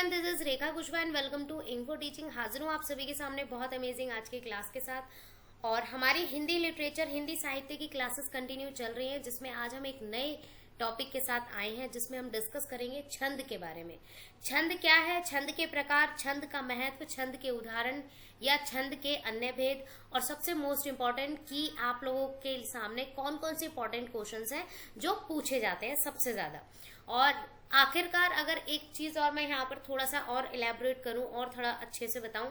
Everyone, this is Rekha Kushwaha and welcome to Info Teaching. हाजिर हूँ आप सभी के सामने बहुत अमेजिंग आज की क्लास के साथ। और हमारी हिंदी लिटरेचर, हिंदी साहित्य की क्लासेस कंटिन्यू चल रही हैं, जिसमें आज हम एक नए टॉपिक के साथ आए हैं, जिसमें हम डिस्कस करेंगे छंद के बारे में। छंद क्या है, छंद के प्रकार, छंद का महत्व, छंद के उदाहरण या छंद के अन्य भेद, और सबसे मोस्ट इम्पोर्टेंट कि आप लोगों के सामने कौन कौन से इंपॉर्टेंट क्वेश्चंस हैं जो पूछे जाते हैं सबसे ज्यादा। और आखिरकार अगर एक चीज और मैं यहाँ पर थोड़ा सा और इलेबोरेट करूं और थोड़ा अच्छे से बताऊं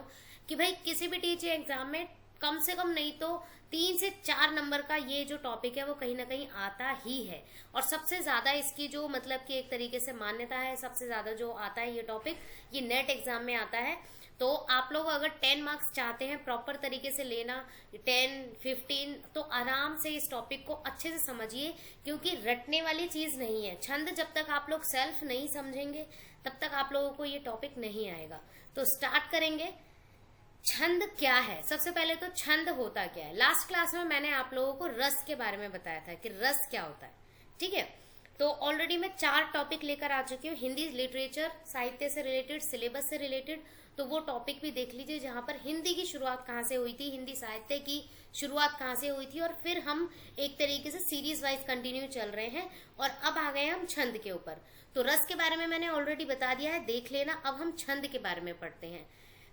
कि भाई किसी भी टीचिंग एग्जाम में कम से कम नहीं तो 3 से 4 नंबर का ये जो टॉपिक है वो कहीं ना कहीं आता ही है। और सबसे ज्यादा इसकी जो मतलब कि एक तरीके से मान्यता है, सबसे ज्यादा जो आता है ये टॉपिक, ये नेट एग्जाम में आता है। तो आप लोग अगर 10 मार्क्स चाहते हैं प्रॉपर तरीके से लेना, 10, 15, तो आराम से इस टॉपिक को अच्छे से समझिए, क्योंकि रटने वाली चीज नहीं है। छंद जब तक आप लोग सेल्फ नहीं समझेंगे तब तक आप लोगों को ये टॉपिक नहीं आएगा। तो स्टार्ट करेंगे। छंद क्या है? सबसे पहले तो छंद होता क्या है। लास्ट क्लास में मैंने आप लोगों को रस के बारे में बताया था कि रस क्या होता है, ठीक है। तो ऑलरेडी मैं 4 टॉपिक लेकर आ चुकी हूँ, हिंदी लिटरेचर, साहित्य से रिलेटेड, सिलेबस से रिलेटेड। तो वो टॉपिक भी देख लीजिए, जहां पर हिंदी की शुरुआत कहाँ से हुई थी, हिंदी साहित्य की शुरुआत कहाँ से हुई थी, और फिर हम एक तरीके से सीरीज वाइज कंटिन्यू चल रहे हैं। और अब आ गए हम छंद के ऊपर। तो रस के बारे में मैंने ऑलरेडी बता दिया है, देख लेना। अब हम छंद के बारे में पढ़ते हैं।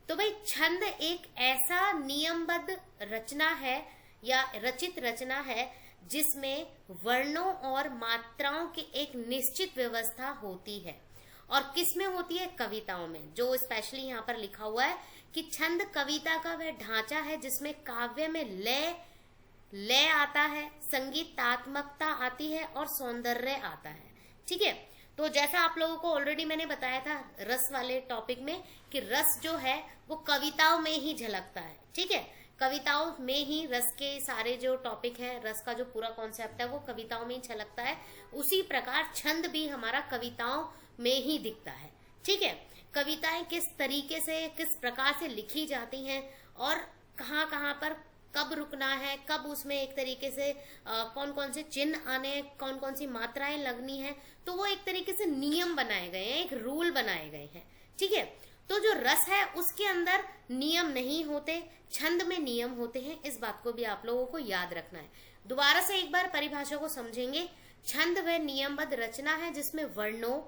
तो भाई छंद एक ऐसा नियमबद्ध रचना है या रचित रचना है जिसमें वर्णों और मात्राओं की एक निश्चित व्यवस्था होती है। और किस में होती है? कविताओं में। जो स्पेशली यहाँ पर लिखा हुआ है कि छंद कविता का वह ढांचा है जिसमें काव्य में लय आता है, संगीतात्मकता आती है और सौंदर्य आता है, ठीक है। तो जैसा आप लोगों को ऑलरेडी मैंने बताया था रस वाले टॉपिक में कि रस जो है वो कविताओं में ही झलकता है, ठीक है। कविताओं में ही रस के सारे जो टॉपिक है, रस का जो पूरा कॉन्सेप्ट है वो कविताओं में ही झलकता है। उसी प्रकार छंद भी हमारा कविताओं में ही दिखता है, ठीक है। कविताएं किस तरीके से, किस प्रकार से लिखी जाती हैं और कहाँ कहाँ पर कब रुकना है, कब उसमें एक तरीके से कौन कौन से चिन्ह आने हैं, कौन कौन सी मात्राएं लगनी है, तो वो एक तरीके से नियम बनाए गए हैं, एक रूल बनाए गए हैं, ठीक है। तो जो रस है उसके अंदर नियम नहीं होते, छंद में नियम होते हैं। इस बात को भी आप लोगों को याद रखना है। दोबारा से एक बार परिभाषा को समझेंगे। छंद वह नियमबद्ध रचना है जिसमें वर्णों,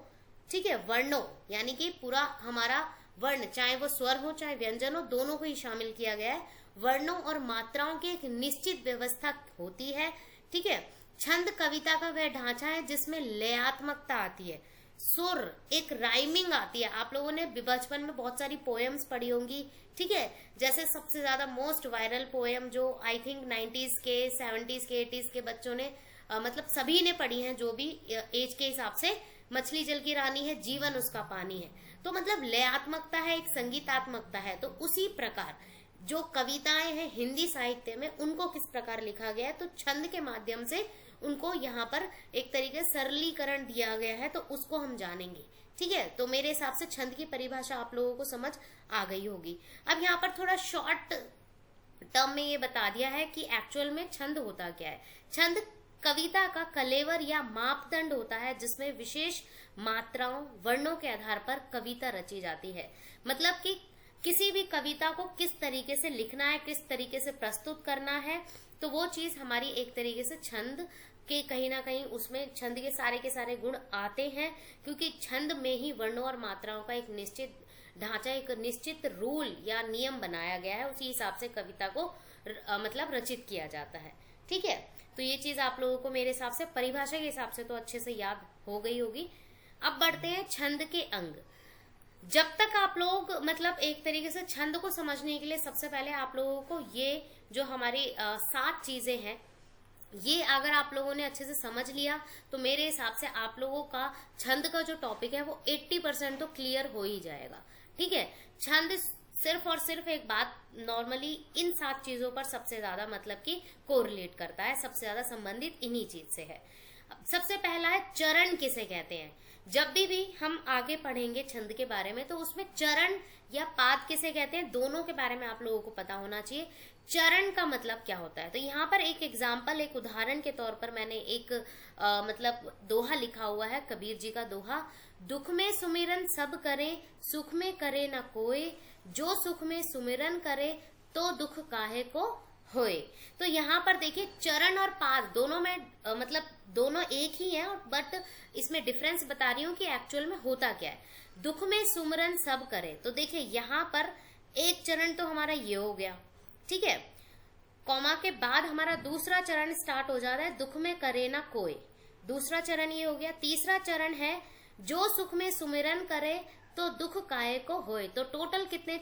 ठीक है, वर्णों यानी कि पूरा हमारा वर्ण, चाहे वो स्वर हो चाहे व्यंजन हो, दोनों को ही शामिल किया गया है। वर्णों और मात्राओं की एक निश्चित व्यवस्था होती है, ठीक है। छंद कविता का वह ढांचा है जिसमें लयात्मकता आती है, सुर, एक राइमिंग आती है। आप लोगों ने बचपन में बहुत सारी पोएम्स पढ़ी होंगी, ठीक है। जैसे सबसे ज्यादा मोस्ट वायरल पोएम जो आई थिंक 90s के, 70s के, 80s के बच्चों ने मतलब सभी ने पढ़ी हैं, जो भी एज के हिसाब से, मछली जल की रानी है, जीवन उसका पानी है। तो मतलब लयात्मकता है, एक संगीतात्मकता है। तो उसी प्रकार जो कविताएं हैं हिंदी साहित्य में, उनको किस प्रकार लिखा गया है, तो छंद के माध्यम से उनको यहाँ पर एक तरीके से सरलीकरण दिया गया है, तो उसको हम जानेंगे, ठीक है। तो मेरे हिसाब से छंद की परिभाषा आप लोगों को समझ आ गई होगी। अब यहाँ पर थोड़ा शॉर्ट टर्म में ये बता दिया है कि एक्चुअल में छंद होता क्या है। छंद कविता का कलेवर या मापदंड होता है जिसमें विशेष मात्राओं, वर्णों के आधार पर कविता रची जाती है। मतलब कि किसी भी कविता को किस तरीके से लिखना है, किस तरीके से प्रस्तुत करना है, तो वो चीज हमारी एक तरीके से छंद के कहीं ना कहीं उसमें छंद के सारे गुण आते हैं, क्योंकि छंद में ही वर्णों और मात्राओं का एक निश्चित ढांचा, एक निश्चित रूल या नियम बनाया गया है। उसी हिसाब से कविता को मतलब रचित किया जाता है, ठीक है। तो ये चीज आप लोगों को मेरे हिसाब से परिभाषा के हिसाब से तो अच्छे से याद हो गई होगी। अब बढ़ते हैं छंद के अंग। जब तक आप लोग मतलब एक तरीके से छंद को समझने के लिए सबसे पहले आप लोगों को ये जो हमारी 7 चीजें हैं, ये अगर आप लोगों ने अच्छे से समझ लिया तो मेरे हिसाब से आप लोगों का छंद का जो टॉपिक है वो 80% तो क्लियर हो ही जाएगा, ठीक है। छंद सिर्फ और सिर्फ एक बात, नॉर्मली इन 7 चीजों पर सबसे ज्यादा मतलब कि कोरिलेट करता है, सबसे ज्यादा संबंधित इन्हीं चीज से है। सबसे पहला है चरण किसे कहते हैं। जब भी हम आगे पढ़ेंगे छंद के बारे में तो उसमें चरण या पाद किसे कहते हैं, दोनों के बारे में आप लोगों को पता होना चाहिए। चरण का मतलब क्या होता है, तो यहाँ पर एक एग्जाम्पल, एक उदाहरण के तौर पर मैंने एक मतलब दोहा लिखा हुआ है, कबीर जी का दोहा। दुख में सुमिरन सब करे, सुख में करे न कोई, जो सुख में सुमिरन करे तो दुख काहे को होए। तो यहाँ पर देखिए चरण और पाद दोनों में मतलब दोनों एक ही है, बट इसमें डिफरेंस बता रही हूँ कि एक्चुअल में होता क्या है। दुख में सुमिरन सब करे, तो देखिए यहाँ पर एक चरण तो हमारा ये हो गया, ठीक है, कॉमा के बाद हमारा दूसरा चरण स्टार्ट हो जाता है, दुख में करे ना कोई, दूसरा चरण ये हो गया। तीसरा चरण है जो सुख में सुमिरन करे तो दुख काहे को होए। तो टोटल कितने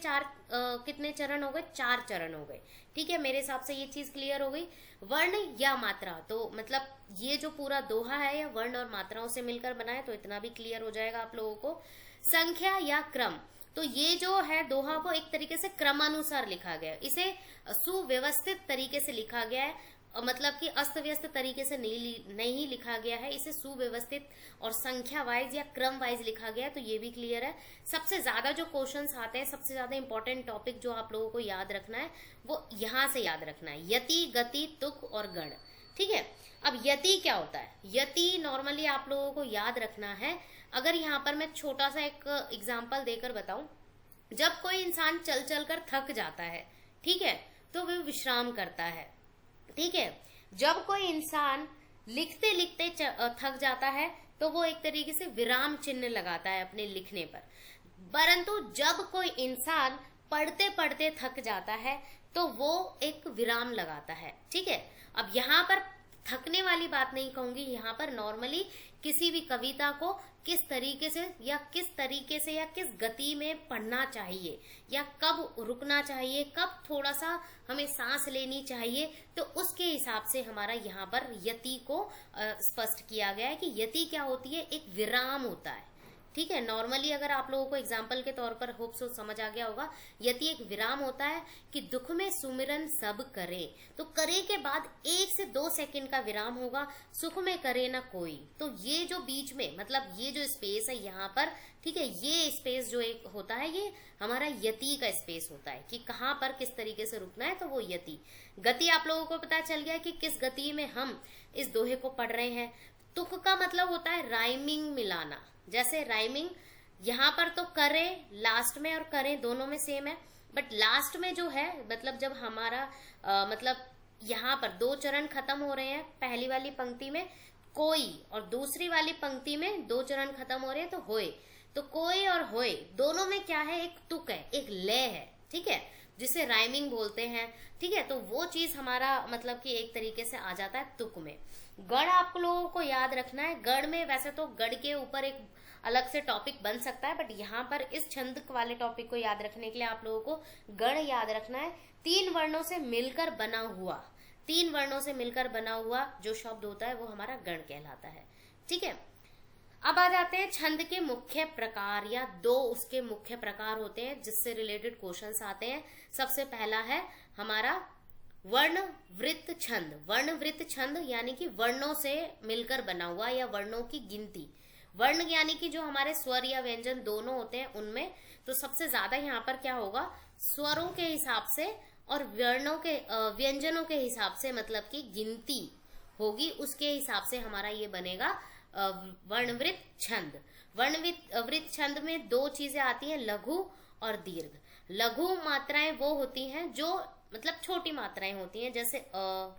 कितने चरण हो गए, 4 चरण हो गए, ठीक है। मेरे हिसाब से ये चीज क्लियर हो गई। वर्ण या मात्रा, तो मतलब ये जो पूरा दोहा है या वर्ण और मात्राओं से मिलकर बना है, तो इतना भी क्लियर हो जाएगा आप लोगों को। संख्या या क्रम, तो ये जो है दोहा को एक तरीके से क्रमानुसार लिखा गया है, इसे सुव्यवस्थित तरीके से लिखा गया है, मतलब कि अस्त व्यस्त तरीके से नहीं लिखा गया है, इसे सुव्यवस्थित और संख्या वाइज या क्रम वाइज लिखा गया है, तो ये भी क्लियर है। सबसे ज्यादा जो क्वेश्चंस आते हैं, सबसे ज्यादा इंपॉर्टेंट टॉपिक जो आप लोगों को याद रखना है वो यहां से याद रखना है, यति, गति, तुक और गण, ठीक है। अब यति क्या होता है, यति नॉर्मली आप लोगों को याद रखना है। अगर यहाँ पर मैं छोटा सा एक एग्जाम्पल देकर बताऊं, जब कोई इंसान चल चल कर थक जाता है, ठीक है, तो वह विश्राम करता है, ठीक है। जब कोई इंसान लिखते लिखते थक जाता है तो वो एक तरीके से विराम चिन्ह लगाता है अपने लिखने पर। परंतु जब कोई इंसान पढ़ते पढ़ते थक जाता है तो वो एक विराम लगाता है, ठीक है। अब यहाँ पर थकने वाली बात नहीं कहूंगी, यहाँ पर नॉर्मली किसी भी कविता को किस तरीके से या किस गति में पढ़ना चाहिए, या कब रुकना चाहिए, कब थोड़ा सा हमें सांस लेनी चाहिए, तो उसके हिसाब से हमारा यहाँ पर यति को स्पष्ट किया गया है कि यति क्या होती है, एक विराम होता है, ठीक है। नॉर्मली अगर आप लोगों को एग्जाम्पल के तौर पर होप सो समझ आ गया होगा, यति एक विराम होता है कि दुख में सुमिरन सब करे, तो करे के बाद 1 से 2 सेकंड का विराम होगा, सुख में करे ना कोई। तो ये जो बीच में मतलब ये जो स्पेस है यहाँ पर, ठीक है, ये स्पेस जो एक होता है ये हमारा यति का स्पेस होता है कि कहाँ पर किस तरीके से रुकना है, तो वो यति। गति आप लोगों को पता चल गया कि किस गति में हम इस दोहे को पढ़ रहे हैं। तुक का मतलब होता है राइमिंग मिलाना, जैसे राइमिंग यहाँ पर तो करे लास्ट में और करें दोनों में सेम है, बट लास्ट में जो है मतलब जब हमारा मतलब यहाँ पर 2 चरण खत्म हो रहे हैं, पहली वाली पंक्ति में कोई और दूसरी वाली पंक्ति में 2 चरण खत्म हो रहे हैं, तो होए, तो कोई और होए दोनों में क्या है, एक तुक है, एक लय है, ठीक है, जिसे राइमिंग बोलते हैं, ठीक है। तो वो चीज हमारा मतलब कि एक तरीके से आ जाता है तुक में। गढ़ आप लोगों को याद रखना है, गढ़ में वैसे तो गढ़ के ऊपर एक अलग से टॉपिक बन सकता है, बट यहाँ पर इस छंद वाले टॉपिक को याद रखने के लिए आप लोगों को गढ़ याद रखना है। 3 वर्णों से मिलकर बना हुआ, 3 वर्णों से मिलकर बना हुआ जो शब्द होता है वो हमारा गण कहलाता है, ठीक है। अब आ जाते हैं छंद के मुख्य प्रकार, या 2 उसके मुख्य प्रकार होते हैं जिससे रिलेटेड क्वेश्चंस आते हैं। सबसे पहला है हमारा वर्ण वृत्त छंद। वर्ण वृत्त छंद यानी कि वर्णों से मिलकर बना हुआ या वर्णों की गिनती। वर्ण यानी कि जो हमारे स्वर या व्यंजन दोनों होते हैं उनमें, तो सबसे ज्यादा यहाँ पर क्या होगा, स्वरों के हिसाब से और वर्णों के व्यंजनों के हिसाब से मतलब कि गिनती होगी, उसके हिसाब से हमारा ये बनेगा वर्णवृत्त छंद। वर्णवृत्त छंद में 2 चीजें आती हैं, लघु और दीर्घ। लघु मात्राएं वो होती हैं जो मतलब छोटी मात्राएं होती हैं, जैसे अ,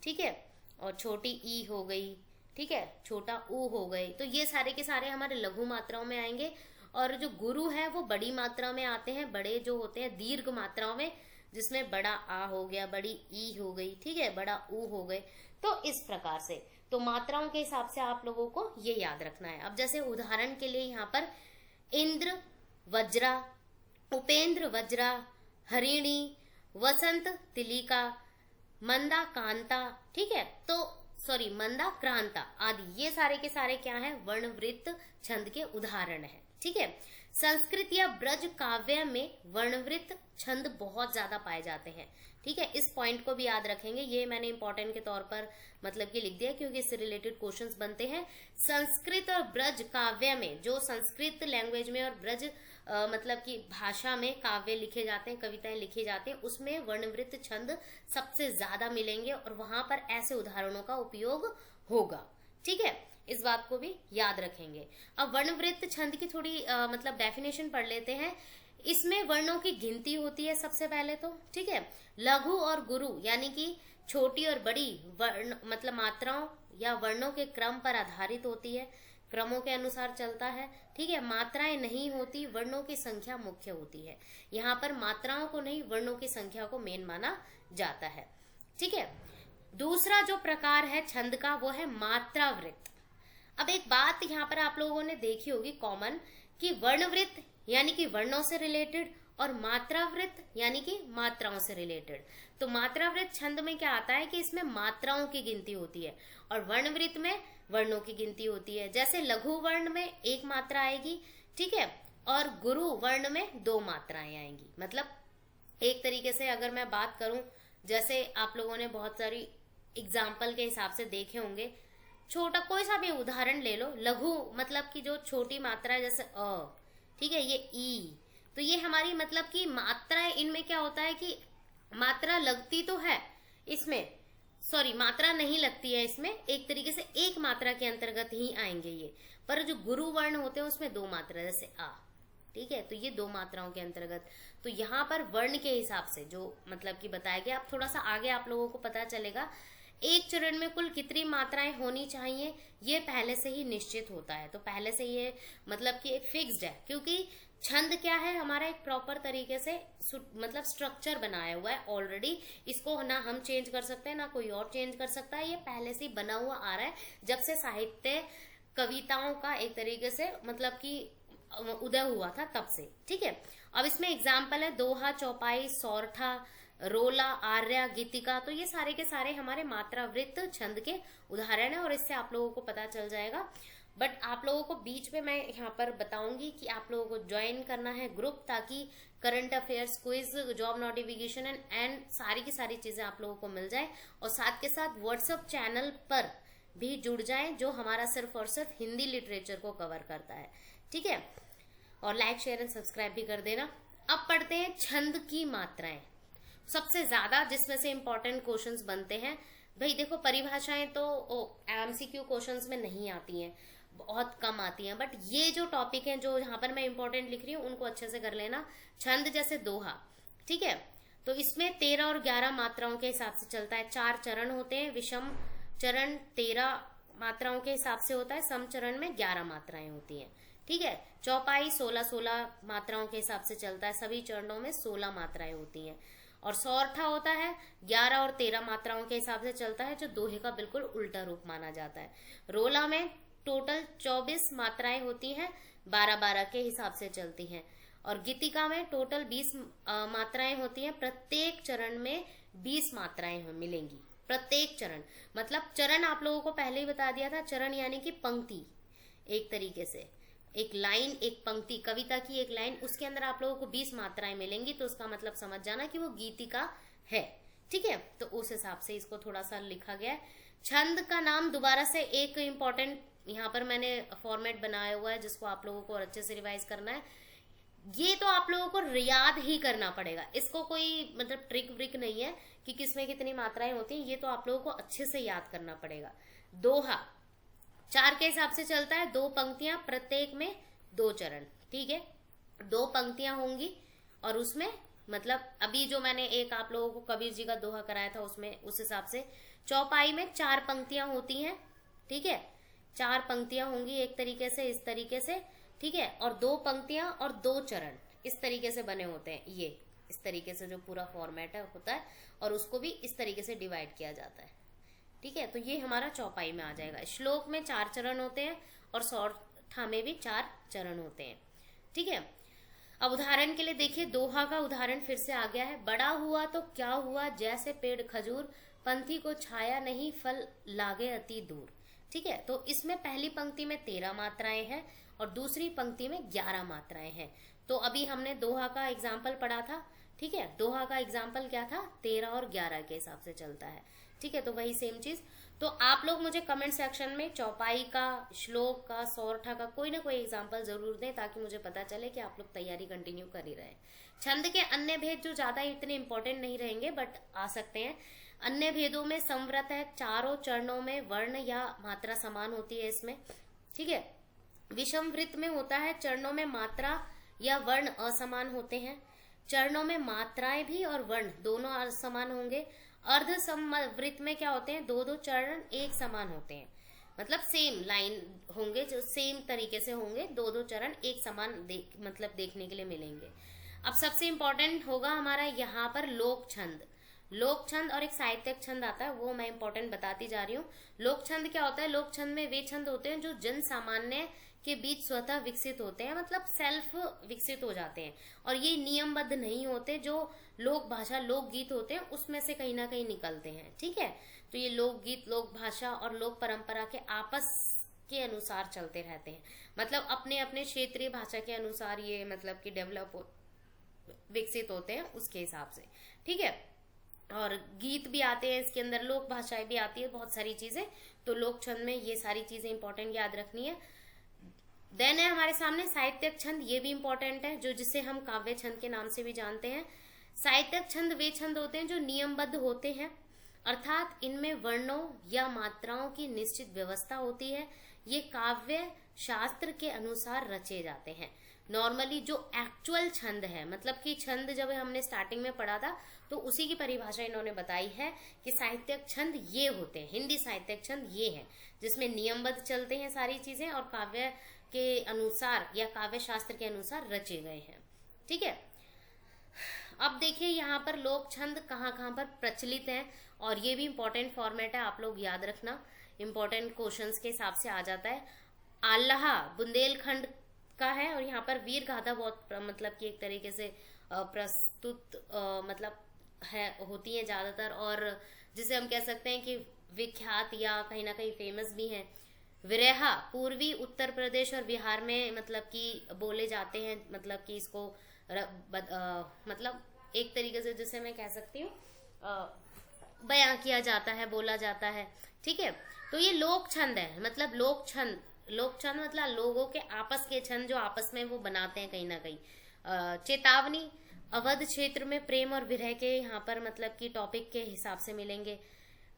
ठीक है, और छोटी ई हो गई, ठीक है, छोटा ऊ हो गए, तो ये सारे के सारे हमारे लघु मात्राओं में आएंगे। और जो गुरु है वो बड़ी मात्रा में आते हैं, बड़े जो होते हैं दीर्घ मात्राओं में, जिसमें बड़ा आ हो गया, बड़ी ई हो गई, ठीक है, बड़ा ऊ हो गए। तो इस प्रकार से तो मात्राओं के हिसाब से आप लोगों को ये याद रखना है। अब जैसे उदाहरण के लिए यहाँ पर इंद्र वज्रा, उपेंद्र वज्रा, हरिणी, वसंत तिलिका, मंदा कांता, ठीक है, तो मंदा क्रांता आदि, ये सारे के सारे क्या है, वर्णवृत्त छंद के उदाहरण है, ठीक है। संस्कृत या ब्रज काव्य में वर्णवृत्त छंद बहुत ज्यादा पाए जाते हैं, ठीक है। इस पॉइंट को भी याद रखेंगे, ये मैंने इंपॉर्टेंट के तौर पर मतलब कि लिख दिया क्योंकि इससे रिलेटेड क्वेश्चंस बनते हैं। संस्कृत और ब्रज काव्य में, जो संस्कृत लैंग्वेज में और ब्रज मतलब कि भाषा में काव्य लिखे जाते हैं, कविताएं लिखी जाती हैं, उसमें वर्णवृत्त छंद सबसे ज्यादा मिलेंगे और वहां पर ऐसे उदाहरणों का उपयोग होगा, ठीक है। इस बात को भी याद रखेंगे। अब वर्णवृत्त छंद की थोड़ी मतलब डेफिनेशन पढ़ लेते हैं। इसमें वर्णों की गिनती होती है सबसे पहले तो, ठीक है। लघु और गुरु यानी कि छोटी और बड़ी वर्ण मतलब मात्राओं या वर्णों के क्रम पर आधारित होती है, क्रमों के अनुसार चलता है, ठीक है। मात्राएं नहीं होती, वर्णों की संख्या मुख्य होती है। यहाँ पर मात्राओं को नहीं, वर्णों की संख्या को मेन माना जाता है, ठीक है। दूसरा जो प्रकार है छंद का वो है मात्रावृत्त। अब एक बात यहाँ पर आप लोगों ने देखी होगी कॉमन, कि वर्णवृत्त यानी कि वर्णों से रिलेटेड और मात्रावृत्त यानी कि मात्राओं से रिलेटेड। तो मात्रावृत्त छंद में क्या आता है कि इसमें मात्राओं की गिनती होती है और वर्णवृत्त में वर्णों की गिनती होती है। जैसे लघु वर्ण में एक मात्रा आएगी, ठीक है, और गुरु वर्ण में दो मात्राएं आएंगी। मतलब एक तरीके से अगर मैं बात करूं, जैसे आप लोगों ने बहुत सारी एग्जाम्पल के हिसाब से देखे होंगे, छोटा कोई सा भी उदाहरण ले लो, लघु मतलब कि जो छोटी मात्रा है जैसे अ, ठीक है, ये ई, तो ये हमारी मतलब कि मात्राएं, इनमें क्या होता है कि मात्रा लगती तो है इसमें, सॉरी मात्रा नहीं लगती है इसमें, एक तरीके से एक मात्रा के अंतर्गत ही आएंगे ये, पर जो गुरु वर्ण होते हैं उसमें दो मात्रा, जैसे आ, ठीक है, तो ये दो मात्राओं के अंतर्गत। तो यहाँ पर वर्ण के हिसाब से जो मतलब कि बताया गया, अब थोड़ा सा आगे आप लोगों को पता चलेगा एक चरण में कुल कितनी मात्राएं होनी चाहिए, ये पहले से ही निश्चित होता है। तो पहले से ये मतलब कि एक फिक्स्ड है, क्योंकि छंद क्या है हमारा एक प्रॉपर तरीके से मतलब स्ट्रक्चर बनाया हुआ है ऑलरेडी, इसको ना हम चेंज कर सकते हैं ना कोई और चेंज कर सकता है, ये पहले से बना हुआ आ रहा है जब से साहित्य कविताओं का एक तरीके से मतलब कि उदय हुआ था तब से, ठीक है। अब इसमें एग्जाम्पल है दोहा, चौपाई, सौरठा, रोला, आर्या, गीतिका, तो ये सारे के सारे हमारे मात्रावृत्त छंद के उदाहरण है और इससे आप लोगों को पता चल जाएगा। बट आप लोगों को बीच में मैं यहाँ पर बताऊंगी कि आप लोगों को ज्वाइन करना है ग्रुप, ताकि current affairs, quiz, job notification and सारी की सारी चीजें आप लोगों को मिल जाए, और साथ के साथ व्हाट्सएप चैनल पर भी जुड़ जाएं जो हमारा सिर्फ और सिर्फ हिंदी लिटरेचर को कवर करता है, ठीक है। और लाइक, शेयर एंड सब्सक्राइब भी कर देना। अब पढ़ते हैं छंद की मात्राएं, सबसे ज्यादा जिसमें से इंपॉर्टेंट क्वेश्चंस बनते हैं। भाई देखो परिभाषाएं तो एमसीक्यू क्वेश्चंस में नहीं आती हैं, बहुत कम आती हैं, बट ये जो टॉपिक है जो यहाँ पर मैं इंपॉर्टेंट लिख रही हूँ उनको अच्छे से कर लेना। छंद जैसे दोहा, ठीक है, तो इसमें 13 और 11 मात्राओं के हिसाब से चलता है। 4 चरण होते हैं, विषम चरण 13 मात्राओं के हिसाब से होता है, सम चरण में 11 मात्राएं होती हैं, ठीक है। चौपाई 16 मात्राओं के हिसाब से चलता है, सभी चरणों में 16 मात्राएं होती हैं। और सौरठा होता है 11 और 13 मात्राओं के हिसाब से चलता है, जो दोहे का बिल्कुल उल्टा रूप माना जाता है। रोला में टोटल 24 मात्राएं होती हैं, 12-12 के हिसाब से चलती हैं। और गीतिका में टोटल 20 मात्राएं होती हैं, प्रत्येक चरण में 20 मात्राएं मिलेंगी, प्रत्येक चरण। मतलब चरण आप लोगों को पहले ही बता दिया था, चरण यानी कि पंक्ति, एक तरीके से एक लाइन, एक पंक्ति, कविता की एक लाइन, उसके अंदर आप लोगों को 20 मात्राएं मिलेंगी, तो उसका मतलब समझ जाना कि वो गीतिका है, ठीक है। तो उस हिसाब से इसको थोड़ा सा लिखा गया है। छंद का नाम दोबारा से एक इम्पॉर्टेंट यहाँ पर मैंने फॉर्मेट बनाया हुआ है जिसको आप लोगों को और अच्छे से रिवाइज करना है। ये तो आप लोगों को याद ही करना पड़ेगा, इसको कोई मतलब ट्रिक व्रिक नहीं है कि किसमें कितनी मात्राएं होती हैं, ये तो आप लोगों को अच्छे से याद करना पड़ेगा। दोहा 4 के हिसाब से चलता है, 2 पंक्तियां, प्रत्येक में 2 चरण, ठीक है। 2 पंक्तियां होंगी और उसमें मतलब अभी जो मैंने एक आप लोगों को कबीर जी का दोहा कराया था उसमें उस हिसाब से। चौपाई में 4 पंक्तियां होती हैं, ठीक है, 4 पंक्तियां होंगी एक तरीके से, इस तरीके से, ठीक है। और 2 पंक्तियां और 2 चरण इस तरीके से बने होते हैं, ये इस तरीके से जो पूरा फॉर्मेट है होता है, और उसको भी इस तरीके से डिवाइड किया जाता है, ठीक है। तो ये हमारा चौपाई में आ जाएगा। श्लोक में 4 चरण होते हैं और सौरठा में भी 4 चरण होते हैं, ठीक है। अब उदाहरण के लिए देखिए, दोहा का उदाहरण फिर से आ गया है। बड़ा हुआ तो क्या हुआ, जैसे पेड़ खजूर, पंथी को छाया नहीं, फल लागे अति दूर, ठीक है। तो इसमें पहली पंक्ति में 13 मात्राएं हैं और दूसरी पंक्ति में 11 मात्राएं हैं। तो अभी हमने दोहा का एग्जाम्पल पढ़ा था, ठीक है। दोहा का एग्जाम्पल क्या था, 13 और 11 के हिसाब से चलता है, ठीक है। तो वही सेम चीज। तो आप लोग मुझे कमेंट सेक्शन में चौपाई का, श्लोक का, सौरठा का कोई ना कोई एग्जाम्पल जरूर दें, ताकि मुझे पता चले कि आप लोग तैयारी कंटिन्यू कर ही रहे हैं। छंद के अन्य भेद जो ज्यादा इतने इंपॉर्टेंट नहीं रहेंगे बट आ सकते हैं। अन्य भेदों में संवृत है, चारों चरणों में वर्ण या मात्रा समान होती है इसमें, ठीक है। विषमवृत में होता है, चरणों में मात्रा या वर्ण असमान होते हैं। चरणों में मात्राएं भी और वर्ण दोनों असमान होंगे। अर्ध समवृत में क्या होते हैं, 2-2 चरण एक समान होते हैं, मतलब सेम लाइन होंगे, जो सेम तरीके से होंगे, 2-2 चरण एक समान मतलब देखने के लिए मिलेंगे। अब सबसे इंपॉर्टेंट होगा हमारा यहाँ पर लोक छंद। लोक छंद और एक साहित्यिक छंद आता है, वो मैं इंपॉर्टेंट बताती जा रही हूँ। लोक छंद क्या होता है, लोक छंद में वे छंद होते हैं जो जन सामान्य के बीच स्वतः विकसित होते हैं, मतलब सेल्फ विकसित हो जाते हैं, और ये नियमबद्ध नहीं होते। जो लोक भाषा, लोक गीत होते हैं उसमें से कहीं ना कहीं निकलते हैं, ठीक है। तो ये लोक गीत, लोक भाषा और लोक परंपरा के आपस के अनुसार चलते रहते हैं, मतलब अपने अपने क्षेत्रीय भाषा के अनुसार ये मतलब कि डेवलप विकसित होते हैं उसके हिसाब से, ठीक है। और गीत भी आते हैं इसके अंदर, लोक भाषाएं भी आती है, बहुत सारी चीजें। तो लोक छंद में ये सारी चीजें इंपॉर्टेंट याद रखनी है। देन है हमारे सामने साहित्यिक छंद, ये भी इंपॉर्टेंट है, जो जिसे हम काव्य छंद के नाम से भी जानते हैं। साहित्यिक छंद वे छंद होते हैं जो नियमबद्ध होते हैं, अर्थात इनमें वर्णों या मात्राओं की निश्चित व्यवस्था होती है। ये काव्य शास्त्र के अनुसार रचे जाते हैं। नॉर्मली जो एक्चुअल छंद है, मतलब कि छंद जब हमने स्टार्टिंग में पढ़ा था तो उसी की परिभाषा इन्होंने बताई है कि साहित्यिक छंद ये होते हैं, हिंदी साहित्यिक छंद ये है जिसमें नियमबद्ध चलते हैं सारी चीजें और काव्य के अनुसार या काव्य शास्त्र के अनुसार रचे गए हैं, ठीक है। अब देखिए यहाँ पर लोक छंद कहाँ कहाँ पर प्रचलित है, और ये भी इंपॉर्टेंट फॉर्मेट है, आप लोग याद रखना, इंपॉर्टेंट क्वेश्चंस के हिसाब से आ जाता है। आल्हा बुंदेलखंड का है, और यहाँ पर वीर गाथा बहुत मतलब कि एक तरीके से प्रस्तुत मतलब है होती है ज्यादातर, और जिसे हम कह सकते हैं कि विख्यात या कहीं ना कहीं फेमस भी है। विरहा पूर्वी उत्तर प्रदेश और बिहार में मतलब कि बोले जाते हैं, मतलब कि इसको मतलब एक तरीके से जिसे मैं कह सकती हूँ बयां किया जाता है, बोला जाता है, ठीक है। तो ये लोक छंद है, मतलब लोक छंद मतलब लोगों के आपस के छंद जो आपस में वो बनाते हैं कहीं ना कहीं। चेतावनी अवध क्षेत्र में प्रेम और विरह के यहाँ पर मतलब कि टॉपिक के हिसाब से मिलेंगे।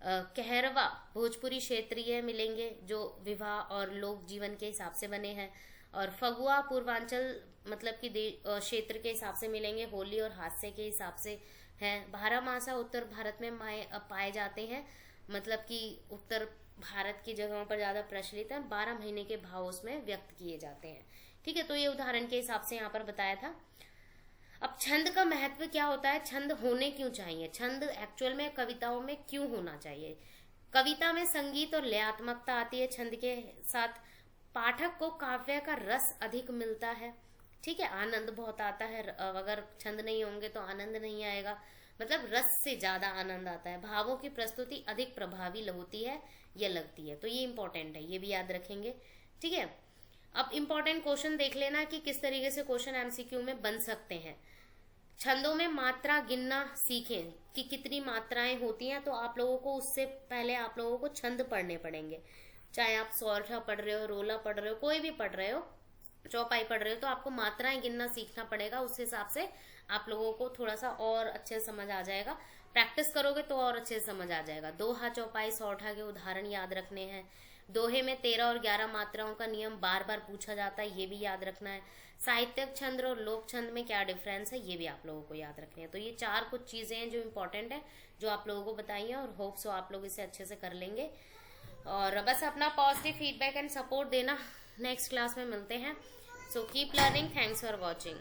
कहरवा भोजपुरी क्षेत्रीय मिलेंगे जो विवाह और लोक जीवन के हिसाब से बने हैं। और फगुआ पूर्वांचल मतलब कि क्षेत्र के हिसाब से मिलेंगे, होली और हास्य के हिसाब से हैं। बारहमासा उत्तर भारत में पाए जाते हैं, मतलब कि उत्तर भारत की जगहों पर ज्यादा प्रचलित है। 12 महीने के भाव उसमें व्यक्त किए जाते हैं, ठीक है। तो ये उदाहरण के हिसाब से यहाँ पर बताया था। अब छंद का महत्व क्या होता है, छंद होने क्यों चाहिए, छंद एक्चुअल में कविताओं में क्यों होना चाहिए। कविता में संगीत और लयात्मकता आती है, छंद के साथ पाठक को काव्य का रस अधिक मिलता है, ठीक है। आनंद बहुत आता है, अगर छंद नहीं होंगे तो आनंद नहीं आएगा, मतलब रस से ज्यादा आनंद आता है। भावों की प्रस्तुति अधिक प्रभावी होती है या लगती है, तो ये इंपॉर्टेंट है, ये भी याद रखेंगे, ठीक है। अब इंपॉर्टेंट क्वेश्चन देख लेना कि किस तरीके से क्वेश्चन एमसीक्यू में बन सकते हैं। छंदों में मात्रा गिनना सीखें कि कितनी मात्राएं होती हैं, तो आप लोगों को उससे पहले आप लोगों को छंद पढ़ने पड़ेंगे। चाहे आप सौरठा पढ़ रहे हो, रोला पढ़ रहे हो, कोई भी पढ़ रहे हो, चौपाई पढ़ रहे हो, तो आपको मात्राएं गिनना सीखना पड़ेगा। उस हिसाब से आप लोगों को थोड़ा सा और अच्छे से समझ आ जाएगा, प्रैक्टिस करोगे तो और अच्छे से समझ आ जाएगा। दोहा, चौपाई, सौरठा के उदाहरण याद रखने हैं। दोहे में 13 और 11 मात्राओं का नियम बार बार पूछा जाता है, ये भी याद रखना है। साहित्यिक छंद और लोक छंद में क्या डिफरेंस है, ये भी आप लोगों को याद रखनी है। तो ये 4 कुछ चीजें हैं जो इम्पोर्टेंट है, जो आप लोगों को बताई हैं, और होप सो आप लोग इसे अच्छे से कर लेंगे। और बस अपना पॉजिटिव फीडबैक एंड सपोर्ट देना। नेक्स्ट क्लास में मिलते हैं। So keep learning, thanks for watching.